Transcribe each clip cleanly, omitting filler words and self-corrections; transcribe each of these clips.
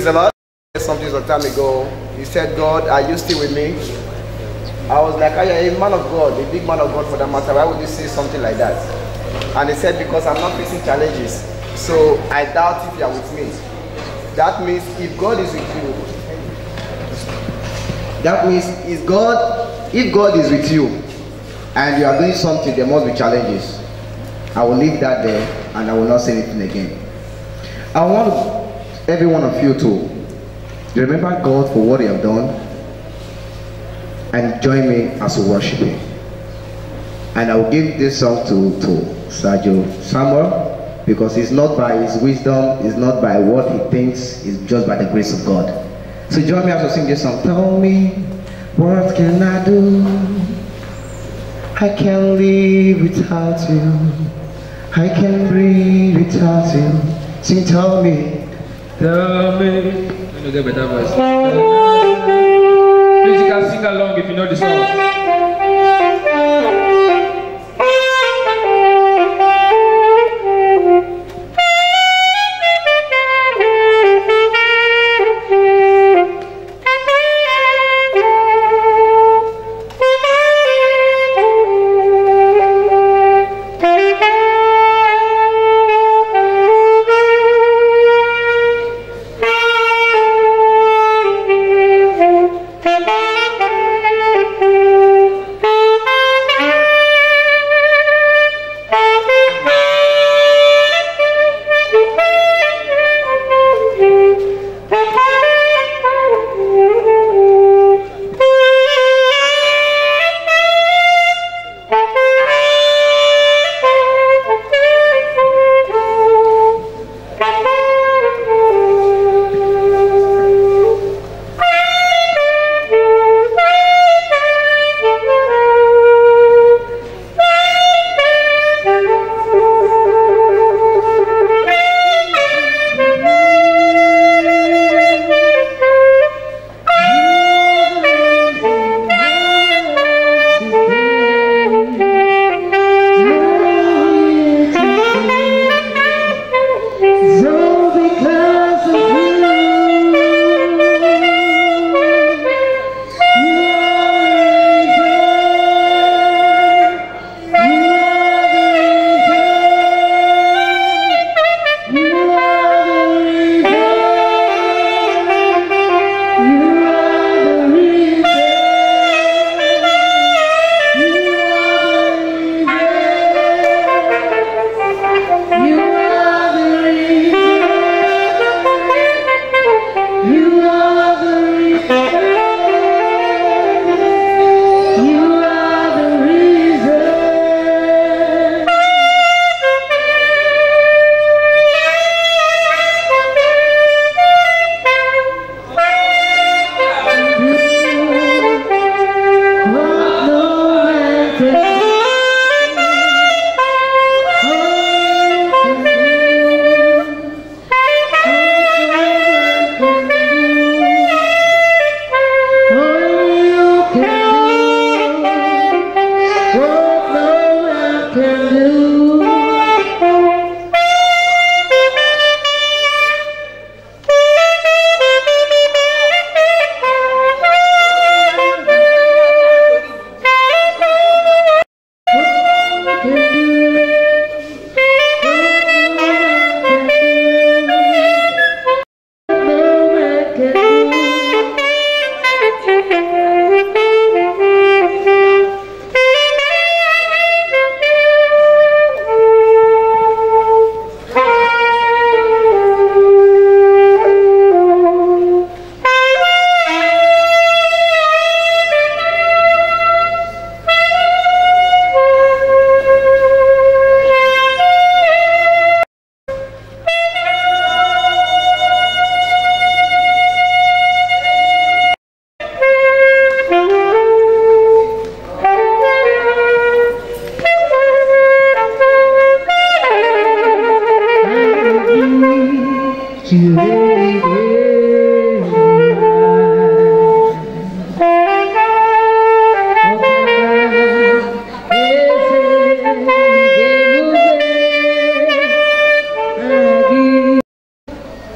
Praise the Lord. Something some time ago. He said, God, are you still with me? I was like, are you a man of God, a big man of God for that matter? Why would you say something like that? And he said, because I'm not facing challenges. So I doubt if you are with me. That means if God is with you, that means if God is with you and you are doing something, there must be challenges. I will leave that there and I will not say anything again. I want every one of you to remember God for what He has done and join me as we worship Him. And I will give this song to Sergio Samuel, because it's not by his wisdom, it's not by what he thinks, it's just by the grace of God. So join me as we sing this song. Tell me, what can I do? I can't live without you. I can't breathe without you. Sing, tell me. Tell me. You know, get better voice. Please, you can sing along if you know the song.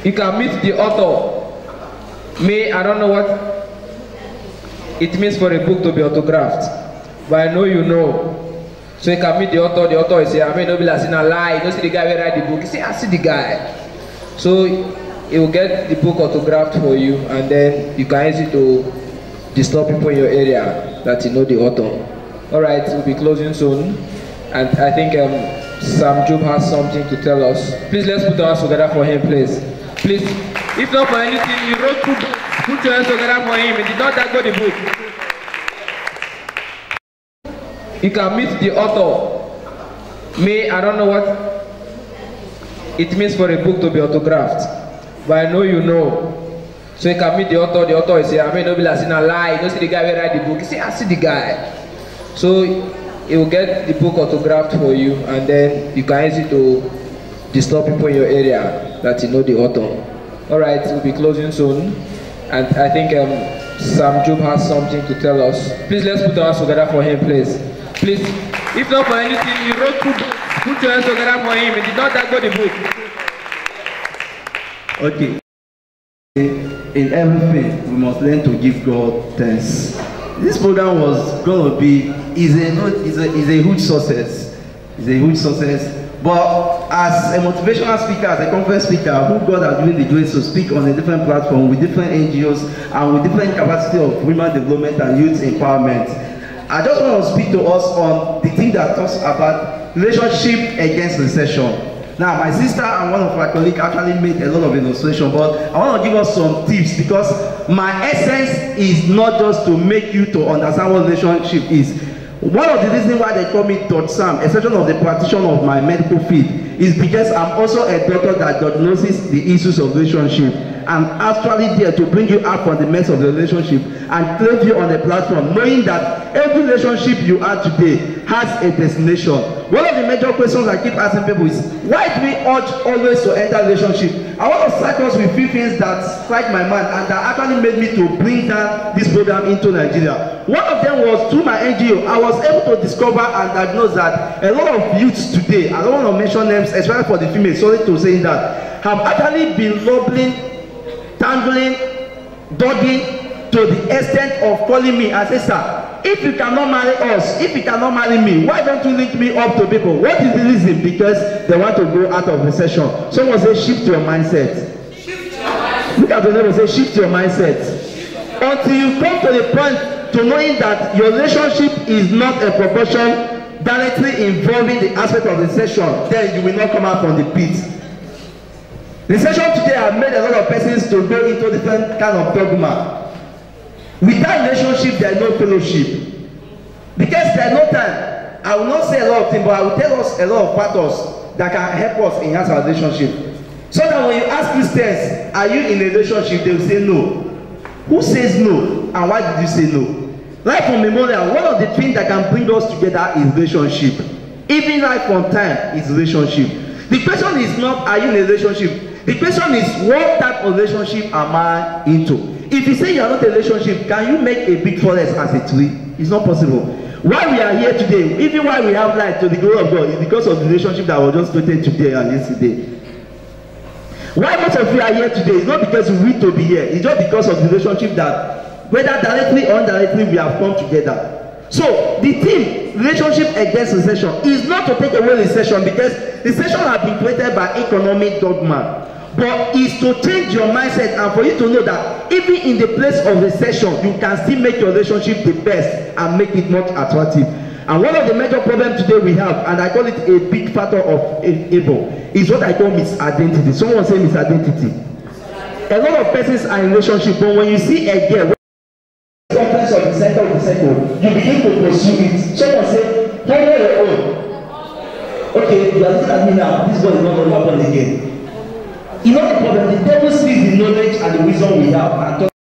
You can meet the author Me, I don't know what it means for a book to be autographed, but I know you know. So you can meet the author is here. I mean, nobody has seen a lie. You don't see the guy who write the book. You say, I see the guy. So he will get the book autographed for you, and then you can use it to disturb people in your area that you know the author. All right, we'll be closing soon, and I think Sam Job has something to tell us. Please, let's put our hands together for him, please. Please, if not for anything, you wrote two books. Put your hands together for him. He did not download the book. You can meet the author. Me, I don't know what it means for a book to be autographed, but I know you know. So you can meet the author is here. I mean, nobody has seen a lie. You don't see the guy who write the book. You say, I see the guy. So he will get the book autographed for you, and then you can use it to disturb people in your area that you know the author. All right, we'll be closing soon, and I think Sam Job has something to tell us. Please, let's put our hands together for him, please. Please, if not for anything, you wrote two books. Put your hands together for him. He did not download the book. Okay. In everything, we must learn to give God thanks. This program was going to be is a huge success. It's a huge success. But as a motivational speaker, as a conference speaker, who God has given the grace to speak on a different platform with different NGOs and with different capacity of women development and youth empowerment, I just want to speak to us on the thing that talks about relationship against recession. Now, my sister and one of my colleagues actually made a lot of illustration, but I want to give us some tips because my essence is not just to make you to understand what relationship is. One of the reasons why they call me Dr. Sam, a section of the practitioner of my medical field, is because I'm also a doctor that diagnoses the issues of relationship. I'm actually there to bring you up on the mess of the relationship and place you on the platform, knowing that every relationship you are today has a destination. One of the major questions I keep asking people is, why do we urge always to enter relationship? I want to start us with few things that strike my mind and that actually made me to bring down this program into Nigeria. One of them was through my NGO. I was able to discover and diagnose that a lot of youths today, I don't want to mention names, especially for the females, sorry to say that, have actually been lobbing, tangling, dogging to the extent of calling me and say, sir, if you cannot marry us, if you cannot marry me, why don't you link me up to people? What is the reason? Because they want to go out of recession. Someone say, shift your mindset. Look at the neighbor, say, shift your mindset. Until you come to the point to knowing that your relationship is not a proportion directly involving the aspect of recession, then you will not come out from the pit. Recession today has made a lot of persons to go into different kind of dogma. Without relationship, there is no fellowship. Because there is no time. I will not say a lot of things, but I will tell us a lot of factors that can help us enhance our relationship. So that when you ask Christians, are you in a relationship, they will say no. Who says no? And why did you say no? Right from memorial, one of the things that can bring us together is relationship. Even right from time is relationship. The question is not, are you in a relationship? The question is, what type of relationship am I into? If you say you are not in a relationship, can you make a big forest as a tree? It's not possible. Why we are here today, even why we have light to the glory of God, is because of the relationship that was just created today and yesterday. Why most of you are here today is not because we need to be here. It's just because of the relationship that, whether directly or indirectly, we have come together. So the theme, relationship against recession, is not to take away recession, because recession has been created by economic dogma, but is to change your mindset and for you to know that even in the place of recession, you can still make your relationship the best and make it much attractive. And one of the major problems today we have, and I call it a big factor of evil, is what I call misidentity. Someone say misidentity. A lot of persons are in relationship, but when you see a girl, circumference of the center of the circle, you begin to pursue it. Someone say, follow your own. Okay, you are looking at me now. This one is not going to happen again. You know the problem? The devil sees the knowledge and the wisdom we have and talk.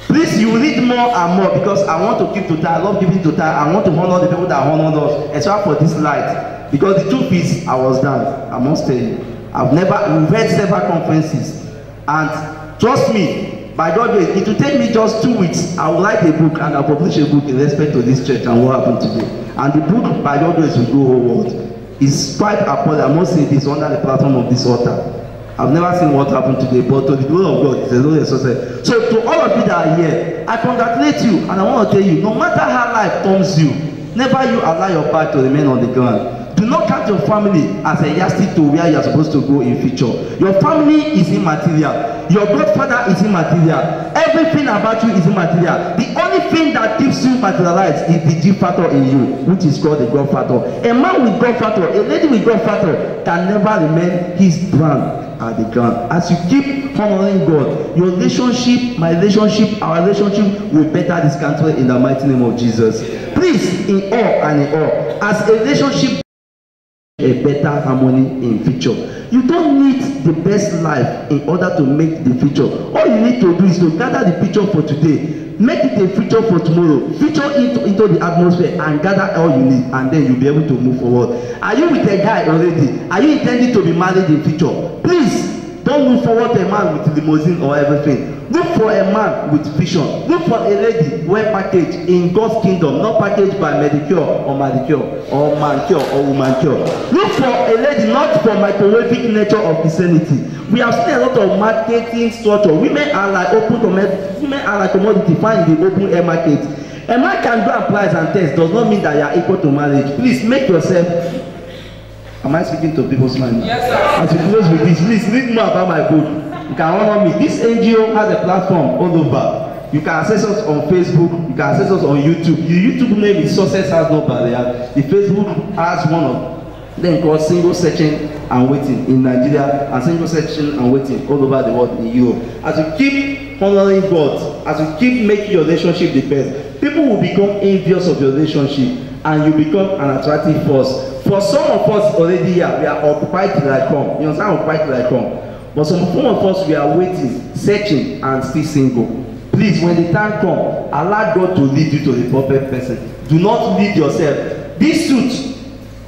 Please, you read more and more, because I want to keep to time. I love giving to time. I want to honor the people that honor us, except for this light. Because the truth is, I was down. I must tell you. We've read several conferences, and trust me, by God's grace, it will take me just 2 weeks. I will write a book and I'll publish a book in respect to this church and what happened today. And the book, by God's grace, will go whole world. It's quite appalling. I must say this under the platform of this altar. I've never seen what happened today, but to the glory of God, it's a glory of success. So to all of you that are here, I congratulate you, and I want to tell you, no matter how life turns you, never you allow your back to remain on the ground. Do not count your family as a yardstick to where you are supposed to go in future. Your family is immaterial. Your godfather is immaterial. Everything about you is immaterial. The only thing that keeps you materialized is the G factor in you, which is called the God factor. A man with God factor, a lady with God factor can never remain his brand at the ground. As you keep honoring God, your relationship, my relationship, our relationship will better this country in the mighty name of Jesus. Please, in all and in all, as a relationship, a better harmony in future. You don't need the best life in order to make the future. All you need to do is to gather the picture for today, make it a future for tomorrow, future into the atmosphere, and gather all you need, and then you'll be able to move forward. Are you with a guy already? Are you intending to be married in future? Please don't look forward to a man with limousine or everything. Look for a man with vision. Look for a lady well packaged in God's kingdom, not packaged by medicure or manicure or manicure or womancure. Look for a lady not for microwavic nature of Christianity. We have seen a lot of marketing structure. Women are like commodity found in the open air market. A man can go and price and test does not mean that you are equal to marriage. Please make yourself. Am I speaking to people's mind? Yes, sir. As you close with this, please read more about my book. You can honor me. This NGO has a platform all over. You can access us on Facebook. You can access us on YouTube. The YouTube name is Success Has No Barrier. The Facebook has one of them called Single Searching and Waiting in Nigeria and Single Searching and Waiting all over the world in Europe. As you keep honoring God, as you keep making your relationship the best, people will become envious of your relationship and you become an attractive force. For some of us already here, we are occupied till I come. You understand? Occupied till I come. But some of us, we are waiting, searching, and still single. Please, when the time comes, allow God to lead you to the perfect person. Do not lead yourself. This suit,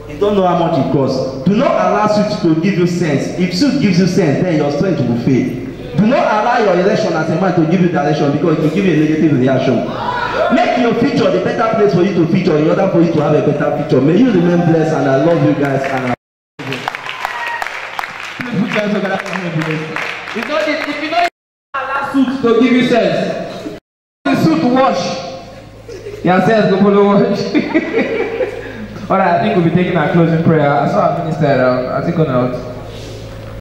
you don't know how much it costs. Do not allow suit to give you sense. If suit gives you sense, then your strength will fail. Do not allow your election as a man to give you direction because it will give you a negative reaction. Make your future the better place for you to feature in order for you to have a better future. May you remain blessed, and I love you guys. And If you don't allow suit to give you sense, the suit wash. Your sense go follow wash. Alright, I think we'll be taking our closing prayer. I saw our minister, I think on out.